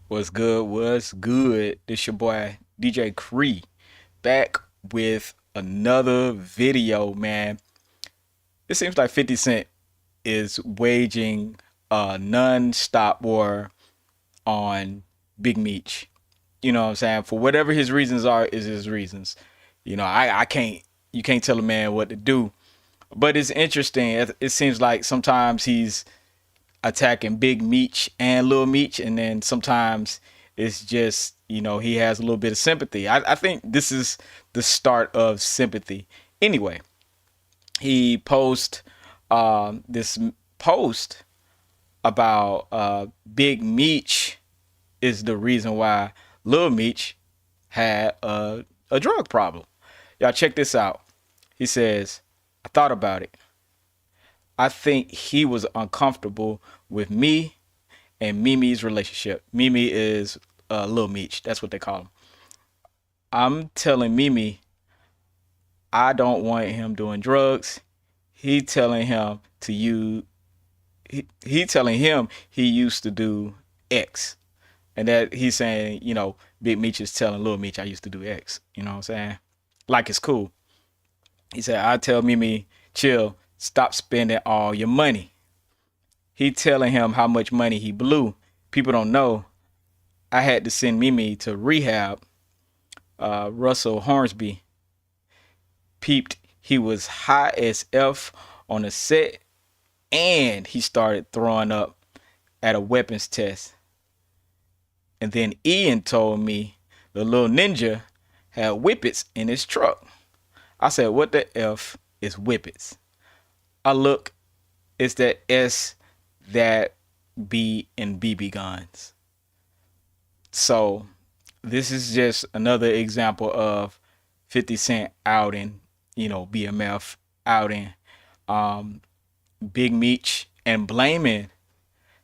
What's good? What's good? This your boy DJ Cree back with another video, man. It seems like 50 Cent is waging a non-stop war on Big Meech. You know what I'm saying? For whatever his reasons are, is his reasons. I can't you can't tell a man what to do. But it's interesting. It seems like sometimes he's attacking Big Meech and Lil Meech, and then sometimes it's just he has a little bit of sympathy. I think this is the start of sympathy. Anyway, he post this post about Big Meech is the reason why Lil Meech had a drug problem. Y'all check this out. He says, "I thought about it. I think he was uncomfortable with me and Mimi's relationship." Mimi is Lil Meech. That's what they call him. I'm telling Mimi I don't want him doing drugs. He telling him to use. He telling him he used to do X, and that he's saying, Big Meech is telling Lil Meech I used to do X. You know what I'm saying? Like it's cool. He said, I tell Mimi, chill, stop spending all your money. He telling him how much money he blew. People don't know. I had to send Mimi to rehab. Russell Hornsby peeped. He was high as F on the set, and he started throwing up at a weapons test. And then Ian told me the little ninja had whippets in his truck. I said, what the F is whippets? I look, it's that S that be in BB guns. So this is just another example of 50 Cent outing, BMF outing Big Meech and blaming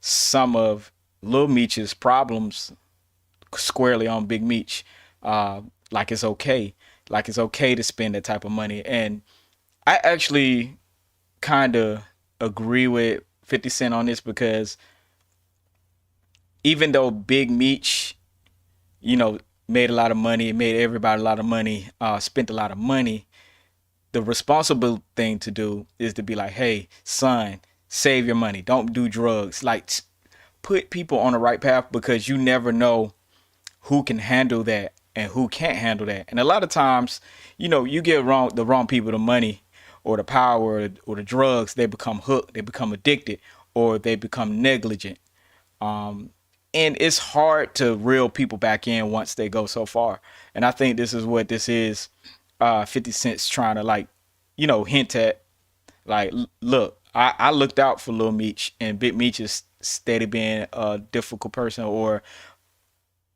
some of Lil Meech's problems squarely on Big Meech. Like it's okay. Like it's okay to spend that type of money. And I actually kind of agree with 50 Cent on this because even though Big Meech, made a lot of money, made everybody a lot of money, spent a lot of money, the responsible thing to do is to be like, hey, son, save your money. Don't do drugs. Like, put people on the right path because you never know who can handle that and who can't handle that. And a lot of times, you give the wrong people the money or the power or the drugs, they become hooked, they become addicted, or they become negligent. And it's hard to reel people back in once they go so far. And I think this is what this is. 50 Cent's trying to hint at, look, I looked out for Lil Meech, and Big Meech is steady being a difficult person or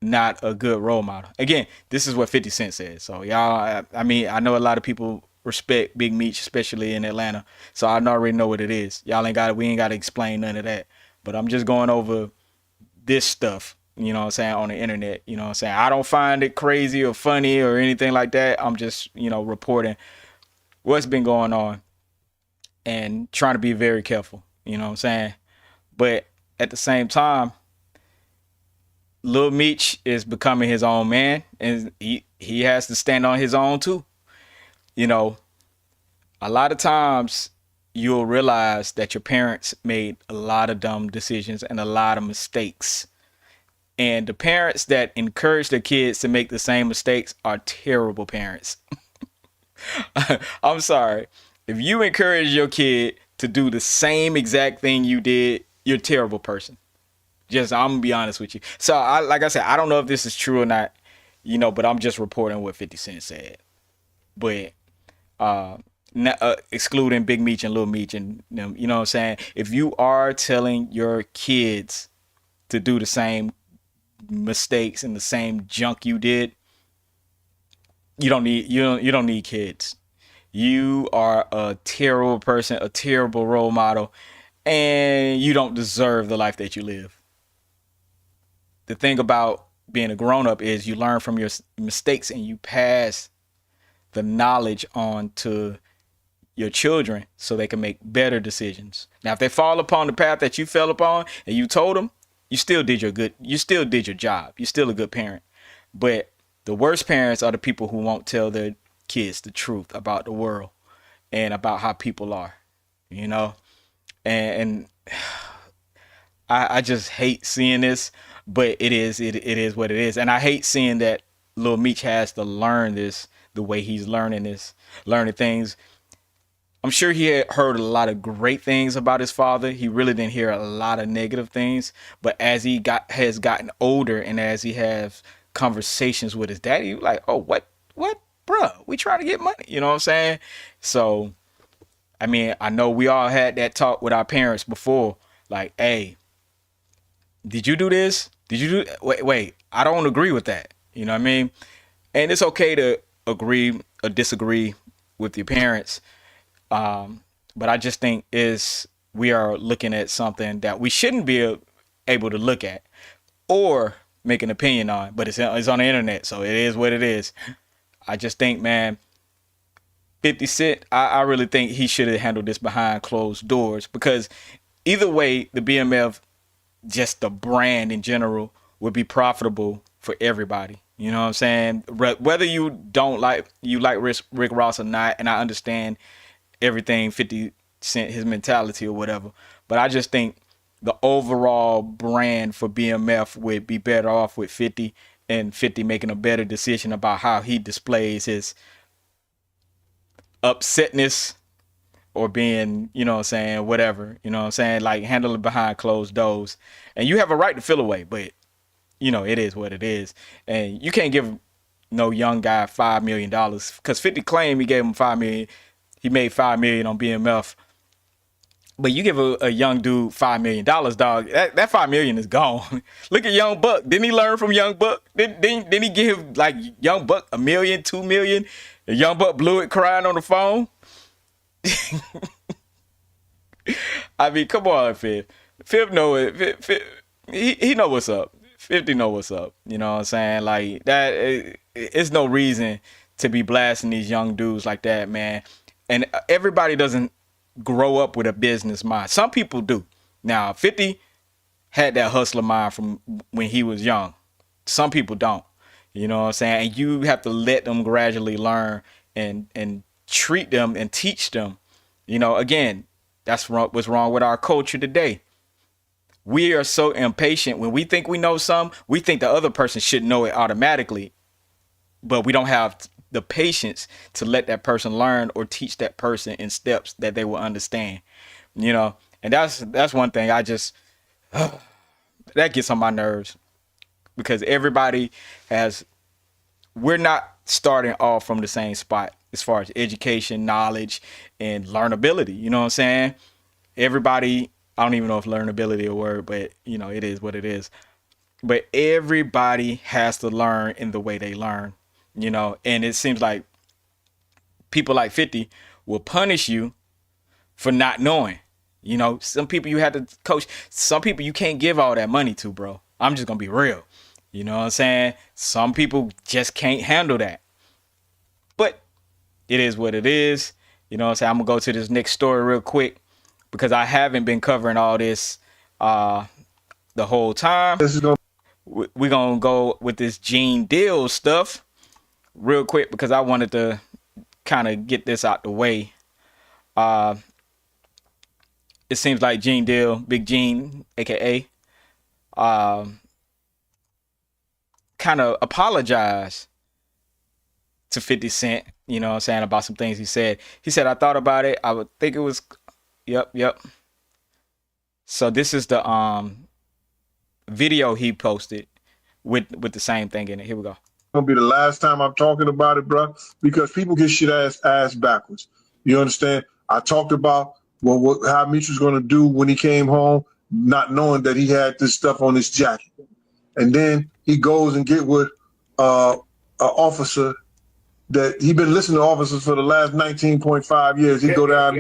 not a good role model. Again, this is what 50 Cent says. So y'all, I know a lot of people respect Big Meech, especially in Atlanta. So I already know what it is. We ain't got to explain none of that. But I'm just going over this stuff, on the internet. I don't find it crazy or funny or anything like that. I'm just, reporting what's been going on and trying to be very careful, But at the same time, Lil Meech is becoming his own man, and he has to stand on his own too. You know, a lot of times you'll realize that your parents made a lot of dumb decisions and a lot of mistakes. And the parents that encourage their kids to make the same mistakes are terrible parents. I'm sorry. If you encourage your kid to do the same exact thing you did, you're a terrible person. Just, I'm gonna be honest with you. So, like I said, I don't know if this is true or not, but I'm just reporting what 50 Cent said. But uh, excluding Big Meech and Lil Meech, and you know what I'm saying. If you are telling your kids to do the same mistakes and the same junk you did, you don't need kids. You are a terrible person, a terrible role model, and you don't deserve the life that you live. The thing about being a grown up is you learn from your mistakes and you pass the knowledge on to your children so they can make better decisions. Now, if they fall upon the path that you fell upon and you told them, you still did your job. You're still a good parent. But the worst parents are the people who won't tell their kids the truth about the world and about how people are, you know? And I just hate seeing this, but it is what it is. And I hate seeing that Lil Meech has to learn this the way he's learning things. I'm sure he had heard a lot of great things about his father. He really didn't hear a lot of negative things. But as he has gotten older and as he has conversations with his daddy, he was like, oh, what, bruh? We trying to get money. You know what I'm saying? So, I mean, I know we all had that talk with our parents before. Like, hey, did you do this? Did you do? Wait. I don't agree with that. You know what I mean? And it's okay to agree or disagree with your parents. But I just think is we are looking at something that we shouldn't be able to look at or make an opinion on. But it's on the internet, so it is what it is. I just think, man, 50 Cent, I really think he should have handled this behind closed doors because either way, the BMF, just the brand in general, would be profitable for everybody. You know what I'm saying? Whether you like Rick Ross or not, and I understand everything 50 Cent, his mentality or whatever, but I just think the overall brand for BMF would be better off with 50 and 50 making a better decision about how he displays his upsetness or being, you know what I'm saying, whatever, you know what I'm saying, like handle it behind closed doors. And you have a right to feel away, but you know, it is what it is. And you can't give no young guy $5 million because 50 claimed he gave him $5 million. He made $5 million on BMF. But you give a young dude $5 million, dog, that $5 million is gone. Look at Young Buck. Didn't he learn from Young Buck? Didn't he give like Young Buck $1 million, $2 million? And Young Buck blew it crying on the phone. I mean, come on, Fifth. Fifth know it. He know what's up. 50 know what's up. You know what I'm saying? Like that. It's no reason to be blasting these young dudes like that, man. And everybody doesn't grow up with a business mind. Some people do. Now, 50 had that hustler mind from when he was young. Some people don't. You know what I'm saying? And you have to let them gradually learn and treat them and teach them. You know, again, that's what's wrong with our culture today. We are so impatient. When we think we know something, we think the other person should know it automatically. But we don't have the patience to let that person learn or teach that person in steps that they will understand. You know, and that's one thing I just that gets on my nerves because everybody we're not starting off from the same spot as far as education, knowledge, and learnability. You know what I'm saying? Everybody, I don't even know if learnability a word, but you know, it is what it is. But everybody has to learn in the way they learn, you know, and it seems like people like 50 will punish you for not knowing. You know, some people you have to coach, some people you can't give all that money to, bro. I'm just gonna be real. You know what I'm saying? Some people just can't handle that. But it is what it is. You know what I'm saying? I'm gonna go to this next story real quick because I haven't been covering all this the whole time. We're gonna go with this Gene Deal stuff real quick because I wanted to kind of get this out the way. It seems like Gene Deal, Big Gene, aka kind of apologized to 50 Cent, you know what I'm saying, about some things he said. He said, I thought about it. I would think it was, yep. So this is the video he posted with the same thing in it. Here we go. Gonna be the last time I'm talking about it, bro, because people get shit ass backwards. You understand? I talked about how Meech was gonna do when he came home, not knowing that he had this stuff on his jacket, and then he goes and get with an officer that he been listening to officers for the last 19.5 years. He go down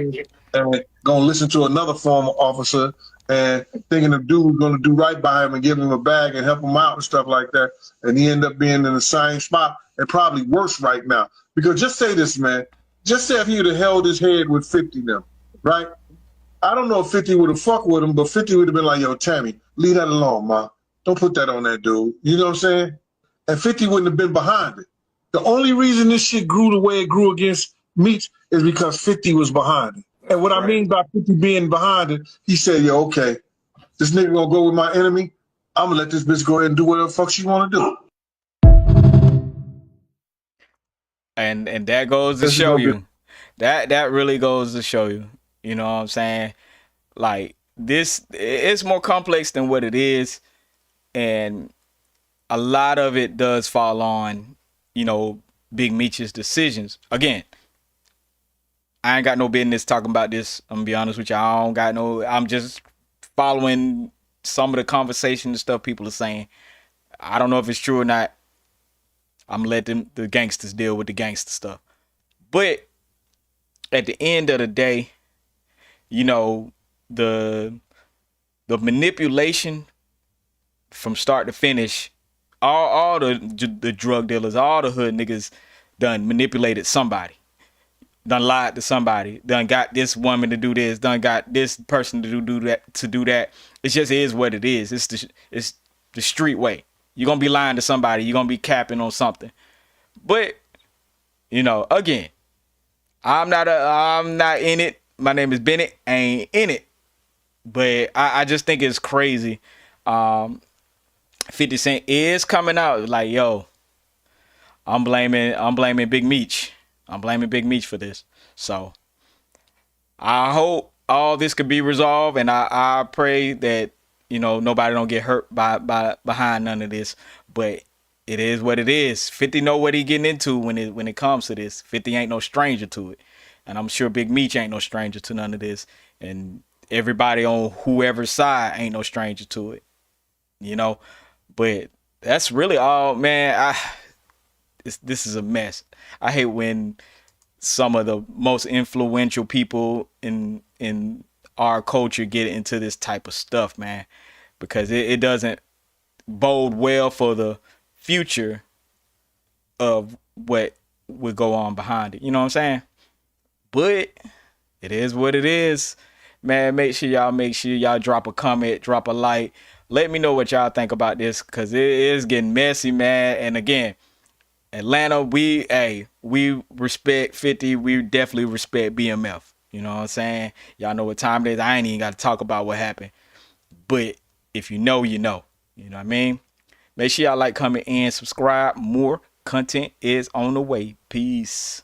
and gonna listen to another former officer and thinking the dude was gonna do right by him and give him a bag and help him out and stuff like that. And he ended up being in the same spot and probably worse right now. Because just say this, man. Just say if he would have held his head with 50 now, right? I don't know if 50 would have fucked with him, but 50 would have been like, yo, Tammy, leave that alone, man. Don't put that on that dude. You know what I'm saying? And 50 wouldn't have been behind it. The only reason this shit grew the way it grew against Meech is because 50 was behind it. And what I mean by 50 being behind it, he said, yo, okay, this nigga gonna go with my enemy. I'm gonna let this bitch go ahead and do whatever the fuck she wanna do. And that goes to This is show gonna be you. That really goes to show you. You know what I'm saying? Like this, it's more complex than what it is, and a lot of it does fall on, Big Meech's decisions. Again, I ain't got no business talking about this. I'm gonna be honest with you. I don't got no. I'm just following some of the conversation and stuff people are saying. I don't know if it's true or not. I'm gonna let the gangsters deal with the gangster stuff. But at the end of the day, you know, the the manipulation from start to finish, all the drug dealers, all the hood niggas done manipulated somebody. Done lied to somebody. Done got this woman to do this. Done got this person to do that. It just is what it is. It's the street way. You're gonna be lying to somebody. You're gonna be capping on something. But again, I'm not in it. My name is Bennett. I ain't in it. But I just think it's crazy. 50 Cent is coming out like, yo, I'm blaming Big Meech. I'm blaming Big Meech for this. So I hope all this could be resolved, and I pray that nobody don't get hurt by behind none of this. But it is what it is. 50 know what he getting into when it comes to this. 50 ain't no stranger to it, and I'm sure Big Meech ain't no stranger to none of this. And everybody on whoever's side ain't no stranger to it. But that's really all, man. This is a mess. I hate when some of the most influential people in our culture get into this type of stuff, man, because it doesn't bode well for the future of what would go on behind it. You know what I'm saying? But it is what it is, man. Make sure y'all drop a comment, drop a like. Let me know what y'all think about this, because it is getting messy, man. And again, Atlanta, we respect 50. We definitely respect BMF. You know what I'm saying? Y'all know what time it is. I ain't even got to talk about what happened. But if you know, you know. You know what I mean? Make sure y'all like, comment, and subscribe. More content is on the way. Peace.